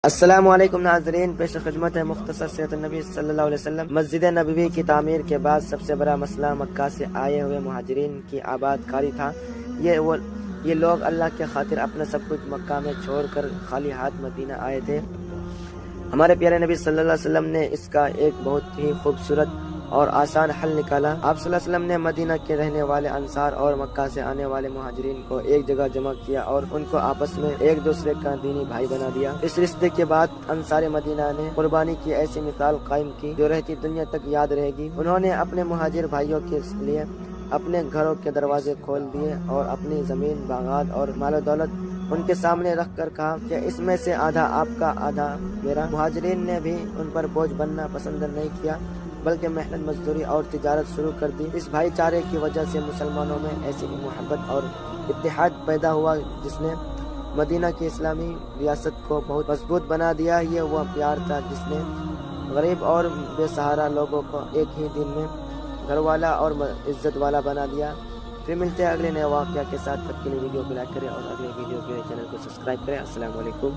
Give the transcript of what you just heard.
السلام علیکم ناظرین، پیش خدمت ہے مختصر سیرت النبی صلی اللہ علیہ وسلم۔ مسجد نبوی کی تعمیر کے بعد سب سے بڑا مسئلہ مکہ سے آئے ہوئے مہاجرین کی آباد کاری تھا۔ یہ لوگ اللہ کے خاطر اپنا سب کچھ مکہ میں چھوڑ کر خالی ہاتھ مدینہ آئے تھے۔ ہمارے پیارے نبی صلی اللہ علیہ وسلم نے اس کا ایک بہت ہی خوبصورت اور آسان حل نکالا۔ آپ صلی اللہ علیہ وسلم نے مدینہ کے رہنے والے انصار اور مکہ سے آنے والے مہاجرین کو ایک جگہ جمع کیا اور ان کو آپس میں ایک دوسرے کا دینی بھائی بنا دیا۔ اس رشتے کے بعد انصار مدینہ نے قربانی کی ایسی مثال قائم کی جو رہتی دنیا تک یاد رہے گی۔ انہوں نے اپنے مہاجر بھائیوں کے لیے اپنے گھروں کے دروازے کھول دیے اور اپنی زمین، باغات اور مال و دولت ان کے سامنے رکھ کر کہا کہ اس میں سے آدھا آپ کا، آدھا میرا۔ مہاجرین نے بھی ان پر بوجھ بننا پسند نہیں کیا بلکہ محنت مزدوری اور تجارت شروع کر دی۔ اس بھائی چارے کی وجہ سے مسلمانوں میں ایسی محبت اور اتحاد پیدا ہوا جس نے مدینہ کی اسلامی ریاست کو بہت مضبوط بنا دیا۔ یہ وہ پیار تھا جس نے غریب اور بے سہارا لوگوں کو ایک ہی دن میں گھر والا اور عزت والا بنا دیا۔ پھر ملتے ہیں اگلے نئے واقعہ کے ساتھ۔ تب کے لیے ویڈیو کو لائک کریں اور اگلے ویڈیو کے چینل کو سبسکرائب کریں۔ السلام علیکم۔